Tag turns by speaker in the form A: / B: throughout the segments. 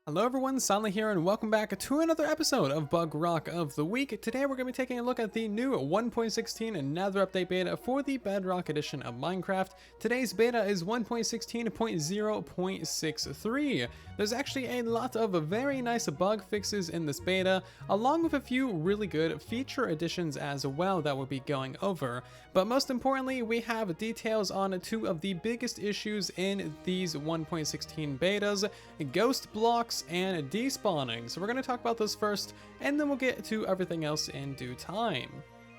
A: Hello everyone, Silent here, and welcome back to another episode of Bugrock of the Week. Today we're going to be taking a look at the new 1.16 Nether update beta for the Bedrock edition of Minecraft. Today's beta is 1.16.0.63. There's actually a lot of very nice bug fixes in this beta, along with a few really good feature additions as well that we'll be going over. But most importantly, we have details on two of the biggest issues in these 1.16 betas, ghost blocks and despawning. So we're going to talk about those first, and then we'll get to everything else in due time.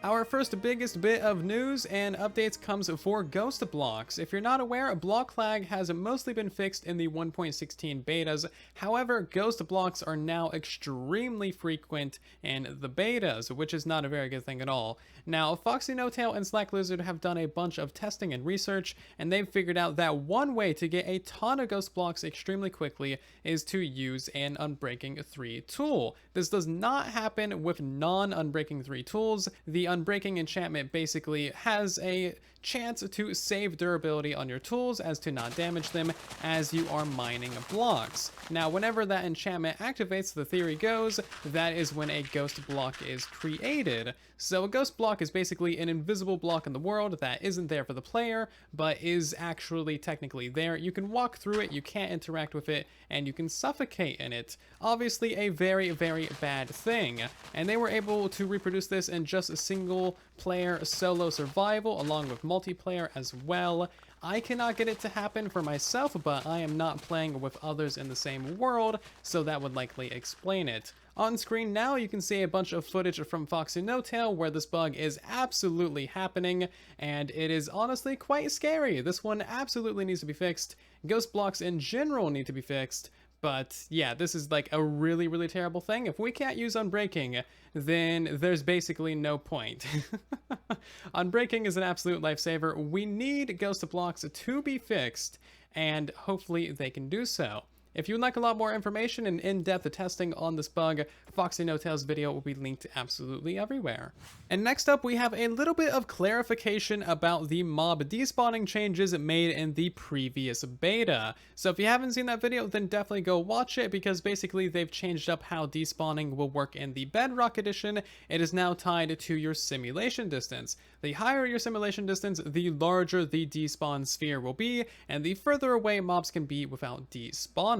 A: Our first biggest bit of news and updates comes for ghost blocks. If you're not aware, block lag has mostly been fixed in the 1.16 betas. However, ghost blocks are now extremely frequent in the betas, which is not a very good thing at all. Now, Foxy No-Tail and Slack Lizard have done a bunch of testing and research, and they've figured out that one way to get a ton of ghost blocks extremely quickly is to use an Unbreaking 3 tool. This does not happen with non-Unbreaking 3 tools. The Unbreaking enchantment basically has a chance to save durability on your tools as to not damage them as you are mining blocks. Now, whenever that enchantment activates, the theory goes, that is when a ghost block is created. So a ghost block is basically an invisible block in the world that isn't there for the player, but is actually technically there. You can walk through it, you can't interact with it, and you can suffocate in it. Obviously a very, very bad thing. And they were able to reproduce this in just a single player solo survival along with multiplayer as well. I cannot get it to happen for myself, but I am not playing with others in the same world, so that would likely explain it. On screen now, you can see a bunch of footage from Foxy No-Tail where this bug is absolutely happening, and it is honestly quite scary. This one absolutely needs to be fixed. Ghost blocks in general need to be fixed. But yeah, this is like a really, really terrible thing. If we can't use Unbreaking, then there's basically no point. Unbreaking is an absolute lifesaver. We need ghost blocks to be fixed, and hopefully they can do so. If you would like a lot more information and in-depth testing on this bug, Foxy No-Tail's video will be linked absolutely everywhere. And next up, we have a little bit of clarification about the mob despawning changes made in the previous beta. So if you haven't seen that video, then definitely go watch it, because basically they've changed up how despawning will work in the Bedrock edition. It is now tied to your simulation distance. The higher your simulation distance, the larger the despawn sphere will be, and the further away mobs can be without despawning.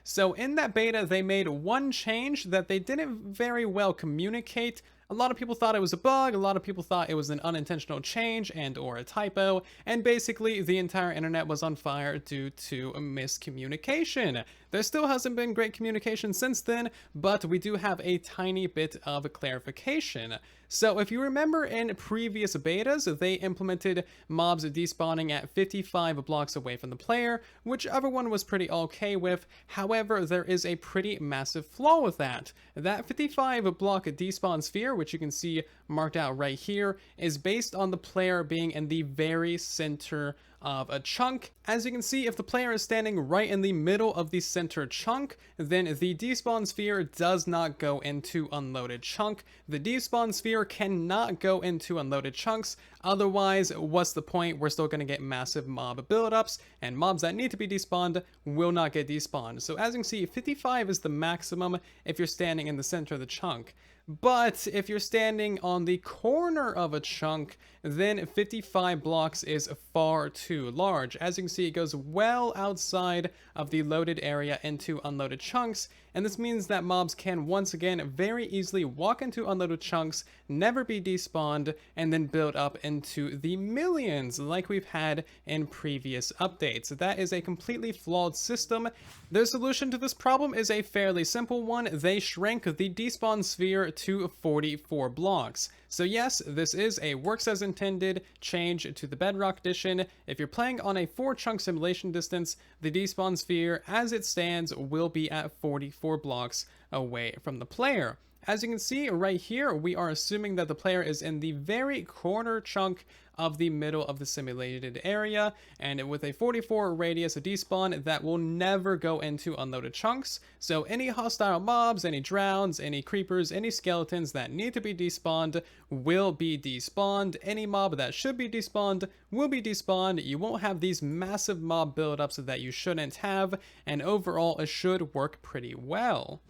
A: So in that beta, they made one change that they didn't very well communicate. A lot of people thought it was a bug, a lot of people thought it was an unintentional change and or a typo, and basically the entire internet was on fire due to a miscommunication. There still hasn't been great communication since then, but we do have a tiny bit of clarification. So if you remember in previous betas, they implemented mobs despawning at 55 blocks away from the player, which everyone was pretty okay with. However, there is a pretty massive flaw with that. That 55 block despawn sphere, which you can see marked out right here, is based on the player being in the very center of a chunk. As you can see, if the player is standing right in the middle of the center chunk, then the despawn sphere does not go into unloaded chunk. The despawn sphere cannot go into unloaded chunks. Otherwise, what's the point? We're still going to get massive mob buildups, and mobs that need to be despawned will not get despawned. So as you can see, 55 is the maximum if you're standing in the center of the chunk. But if you're standing on the corner of a chunk, then 55 blocks is far too large. As you can see, it goes well outside of the loaded area into unloaded chunks, and this means that mobs can once again very easily walk into unloaded chunks, never be despawned, and then build up into the millions like we've had in previous updates. That is a completely flawed system. Their solution to this problem is a fairly simple one. They shrank the despawn sphere to 44 blocks. So yes, this is a works as intended change to the Bedrock edition. If you're playing on a 4-chunk simulation distance, the despawn sphere as it stands will be at 44 blocks away from the player. As you can see right here, we are assuming that the player is in the very corner chunk of the middle of the simulated area, and with a 44 radius of despawn that will never go into unloaded chunks. So any hostile mobs, any drowns, any creepers, any skeletons that need to be despawned will be despawned. Any mob that should be despawned will be despawned. You won't have these massive mob buildups that you shouldn't have, and overall it should work pretty well.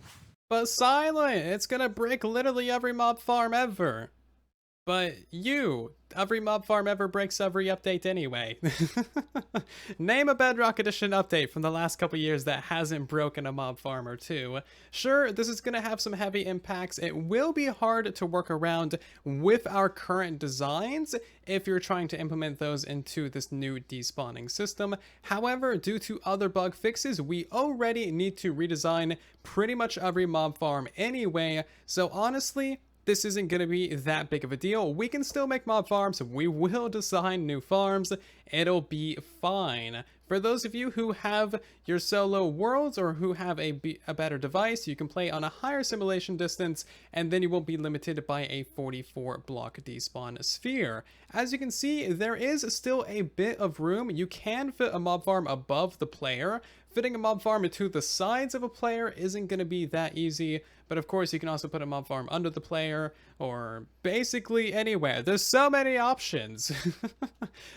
A: But Silent, it's gonna break literally every mob farm ever. But every mob farm ever breaks every update anyway. Name a Bedrock Edition update from the last couple years that hasn't broken a mob farm or two. Sure, this is gonna have some heavy impacts. It will be hard to work around with our current designs if you're trying to implement those into this new despawning system. However, due to other bug fixes, we already need to redesign pretty much every mob farm anyway. So honestly, this isn't going to be that big of a deal. We can still make mob farms. We will design new farms. It'll be fine. For those of you who have your solo worlds or who have a better device, you can play on a higher simulation distance, and then you won't be limited by a 44 block despawn sphere. As you can see, there is still a bit of room. You can fit a mob farm above the player. Fitting a mob farm to the sides of a player isn't going to be that easy, but of course you can also put a mob farm under the player, or basically anywhere. There's so many options.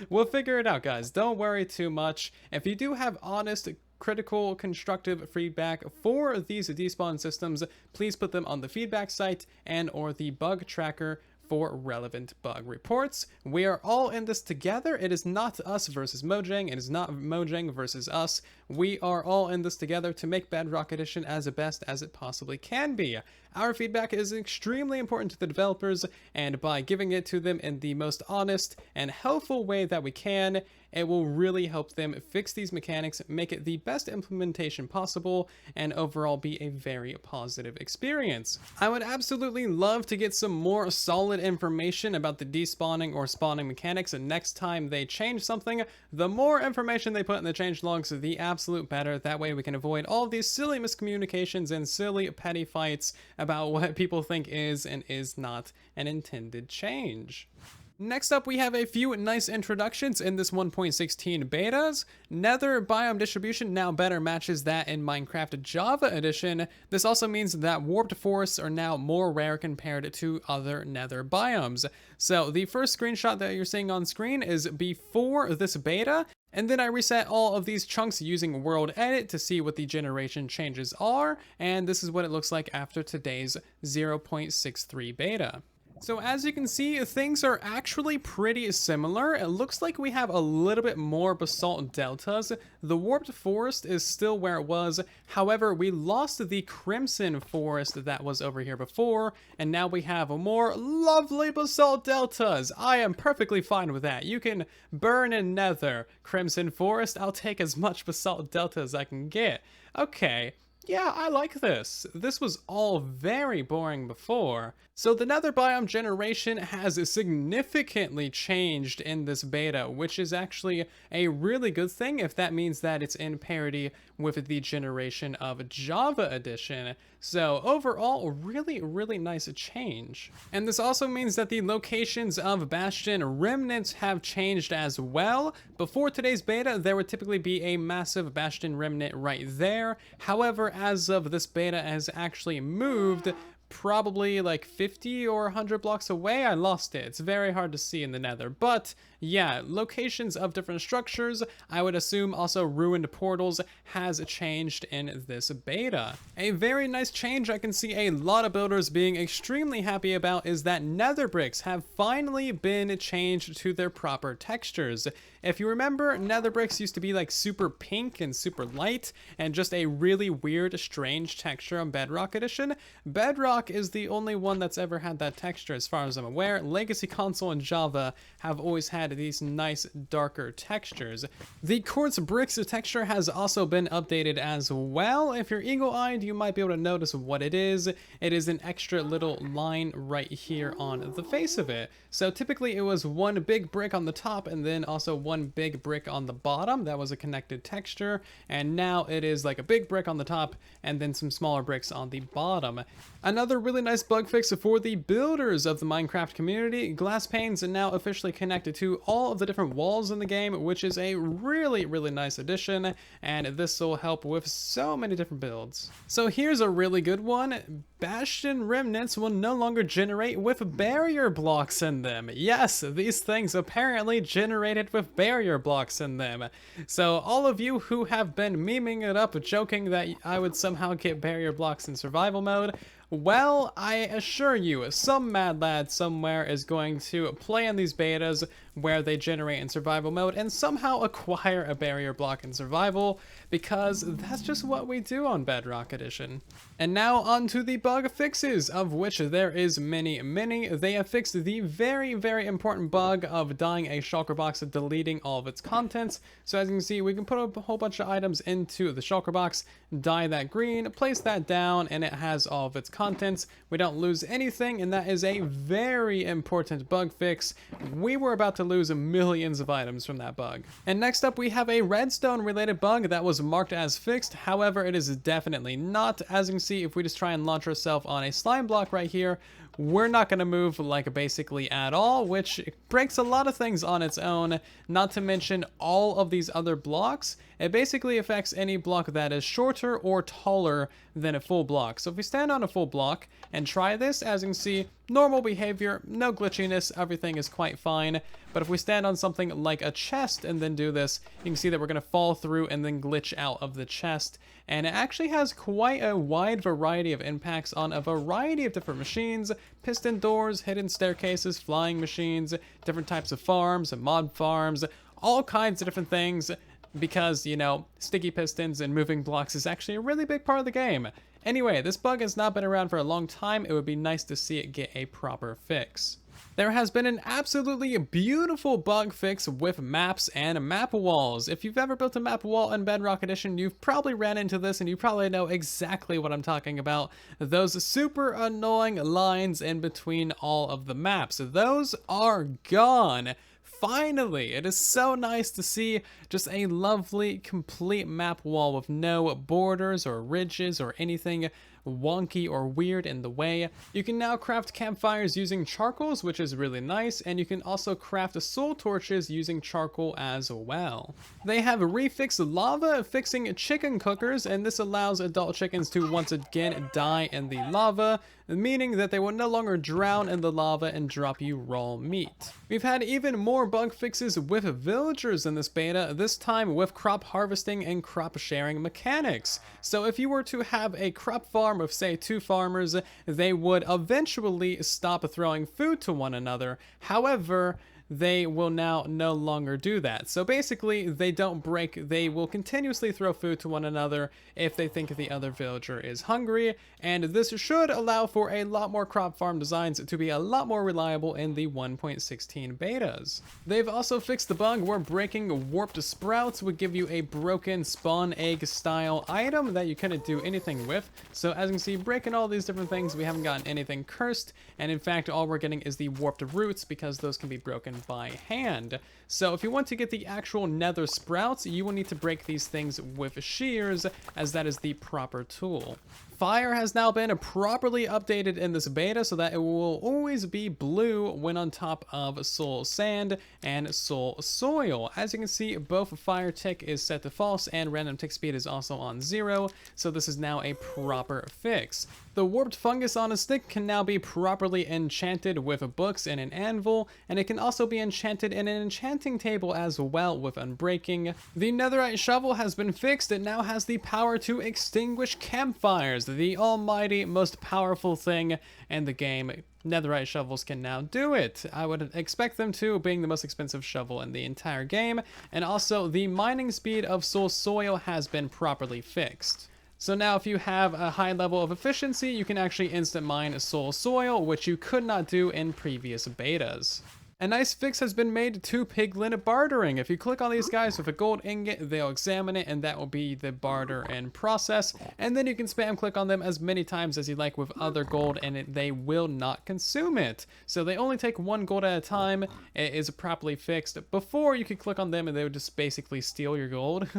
A: We'll figure it out, guys. Don't worry too much. If you do have honest, critical, constructive feedback for these despawn systems, please put them on the feedback site and or the bug tracker for relevant bug reports. We are all in this together. It is not us versus Mojang. It is not Mojang versus us. We are all in this together to make Bedrock Edition as best as it possibly can be. Our feedback is extremely important to the developers, and by giving it to them in the most honest and helpful way that we can, it will really help them fix these mechanics, make it the best implementation possible, and overall be a very positive experience. I would absolutely love to get some more solid information about the despawning or spawning mechanics, and next time they change something, the more information they put in the changelogs, the absolute better. That way we can avoid all of these silly miscommunications and silly petty fights about what people think is and is not an intended change. Next up, we have a few nice introductions in this 1.16 betas. Nether biome distribution now better matches that in Minecraft Java Edition. This also means that warped forests are now more rare compared to other Nether biomes. So the first screenshot that you're seeing on screen is before this beta, and then I reset all of these chunks using World Edit to see what the generation changes are, and this is what it looks like after today's 0.63 beta. So as you can see, things are actually pretty similar. It looks like we have a little bit more basalt deltas. The warped forest is still where it was. However, we lost the crimson forest that was over here before, and now we have a more lovely basalt deltas. I am perfectly fine with that. You can burn in Nether. Crimson forest, I'll take as much basalt delta as I can get. Okay. Yeah, I like this. This was all very boring before. So the Nether biome generation has significantly changed in this beta, which is actually a really good thing if that means that it's in parity with the generation of Java Edition. So overall, really nice change. And this also means that the locations of Bastion Remnants have changed as well. Before today's beta, there would typically be a massive Bastion Remnant right there. However, as of this beta has actually moved probably like 50 or 100 blocks away. I lost it. It's very hard to see in the Nether. But yeah, locations of different structures, I would assume also ruined portals, has changed in this beta. A very nice change I can see a lot of builders being extremely happy about is that Nether bricks have finally been changed to their proper textures. If you remember, Nether bricks used to be like super pink and super light and just a really weird, strange texture on Bedrock Edition. Bedrock is the only one that's ever had that texture as far as I'm aware. Legacy Console and Java have always had these nice darker textures. The Quartz bricks texture has also been updated as well. If you're eagle-eyed, you might be able to notice what it is. It is an extra little line right here on the face of it. So typically it was one big brick on the top and then also one big brick on the bottom. That was a connected texture, and now it is like a big brick on the top and then some smaller bricks on the bottom. Another another really nice bug fix for the builders of the Minecraft community. Glass panes are now officially connected to all of the different walls in the game, which is a really, really nice addition, and this will help with so many different builds. So here's a really good one. Bastion Remnants will no longer generate with barrier blocks in them. Yes, these things apparently generated with barrier blocks in them. So all of you who have been memeing it up, joking that I would somehow get barrier blocks in survival mode, well, I assure you, some mad lad somewhere is going to play in these betas where they generate in survival mode and somehow acquire a barrier block in survival, because that's just what we do on Bedrock Edition. And now on to the bug fixes, of which there is many. They have fixed the very, very important bug of dying a shulker box and deleting all of its contents. So as you can see, we can put a whole bunch of items into the shulker box, dye that green, place that down, and it has all of its contents. We don't lose anything, and that is a very important bug fix. We were about to lose millions of items from that bug. And next up, we have a redstone related bug that was marked as fixed. However, it is definitely not. As you can see, if we just try and launch ourselves on a slime block right here, we're not going to move like basically at all, which breaks a lot of things on its own, not to mention all of these other blocks. It basically affects any block that is shorter or taller than a full block. So if we stand on a full block and try this, as you can see, normal behavior, no glitchiness, everything is quite fine. But if we stand on something like a chest and then do this, you can see that we're going to fall through and then glitch out of the chest. And it actually has quite a wide variety of impacts on a variety of different machines: piston doors, hidden staircases, flying machines, different types of farms, mob farms, all kinds of different things, because, you know, sticky pistons and moving blocks is actually a really big part of the game. Anyway, this bug has not been around for a long time. It would be nice to see it get a proper fix. There has been an absolutely beautiful bug fix with maps and map walls. If you've ever built a map wall in Bedrock Edition, you've probably ran into this and you probably know exactly what I'm talking about. Those super annoying lines in between all of the maps. Those are gone. Finally, it is so nice to see just a lovely, complete map wall with no borders or ridges or anything wonky or weird in the way. You can now craft campfires using charcoals, which is really nice, and you can also craft soul torches using charcoal as well. They have refixed lava, fixing chicken cookers, and this allows adult chickens to once again die in the lava, meaning that they will no longer drown in the lava and drop you raw meat. We've had even more bug fixes with villagers in this beta, this time with crop harvesting and crop sharing mechanics. So if you were to have a crop farm of say 2 farmers, they would eventually stop throwing food to one another. However, they will now no longer do that. So basically, they don't break, they will continuously throw food to one another if they think the other villager is hungry, and this should allow for a lot more crop farm designs to be a lot more reliable in the 1.16 betas. They've also fixed the bug where breaking warped sprouts would give you a broken spawn egg style item that you couldn't do anything with. So as you can see, breaking all these different things, we haven't gotten anything cursed, and in fact all we're getting is the warped roots because those can be broken by hand. So if you want to get the actual nether sprouts, you will need to break these things with shears, as that is the proper tool. Fire has now been properly updated in this beta so that it will always be blue when on top of soul sand and soul soil. As you can see, both fire tick is set to false and random tick speed is also on 0, so this is now a proper fix. The warped fungus on a stick can now be properly enchanted with books and an anvil, and it can also be enchanted in an enchanting table as well with unbreaking. The netherite shovel has been fixed. It now has the power to extinguish campfires, the almighty most powerful thing in the game. Netherite shovels can now do it. I would expect them to, being the most expensive shovel in the entire game, and also the mining speed of soul soil has been properly fixed. So now if you have a high level of efficiency, you can actually instant mine soul soil, which you could not do in previous betas. A nice fix has been made to Piglina Bartering. If you click on these guys with a gold ingot, they'll examine it, and that will be the barter and process. And then you can spam click on them as many times as you like with other gold, and they will not consume it. So they only take 1 gold at a time. It is properly fixed. Before, you could click on them and they would just basically steal your gold.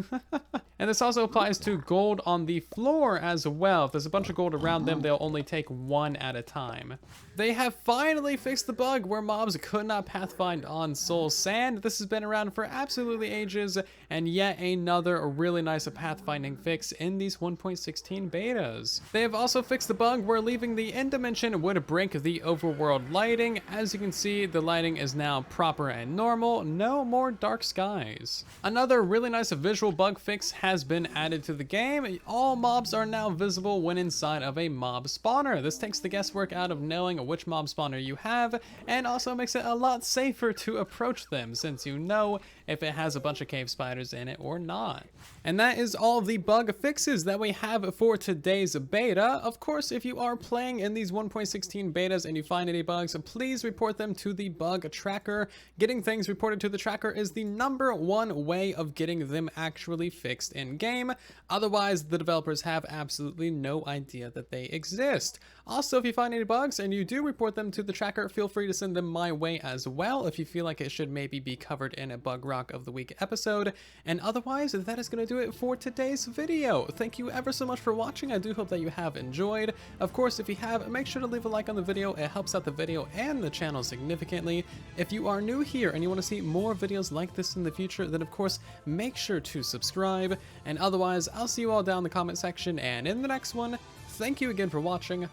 A: And this also applies to gold on the floor as well. If there's a bunch of gold around them, they'll only take 1 at a time. They have finally fixed the bug where mobs could not pathfind on soul sand. This has been around for absolutely ages, and yet another really nice pathfinding fix in these 1.16 betas. They have also fixed the bug where leaving the end dimension would break the overworld lighting. As you can see, the lighting is now proper and normal, no more dark skies. Another really nice visual bug fix has been added to the game. All mobs are now visible when inside of a mob spawner. This takes the guesswork out of knowing which mob spawner you have, and also makes it a lot safer to approach them, since you know if it has a bunch of cave spiders in it or not. And that is all of the bug fixes that we have for today's beta. Of course, if you are playing in these 1.16 betas and you find any bugs, please report them to the bug tracker. Getting things reported to the tracker is the #1 way of getting them actually fixed in game. Otherwise, the developers have absolutely no idea that they exist. Also, if you find any bugs and you do report them to the tracker, feel free to send them my way as well if you feel like it should maybe be covered in a Bugrock of the Week episode. And otherwise, that is going to do it for today's video. Thank you ever so much for watching. I do hope that you have enjoyed. Of course, if you have, make sure to leave a like on the video. It helps out the video and the channel significantly. If you are new here and you want to see more videos like this in the future, then of course, make sure to subscribe. And otherwise, I'll see you all down in the comment section and in the next one. Thank you again for watching.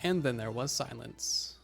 A: And then there was silence.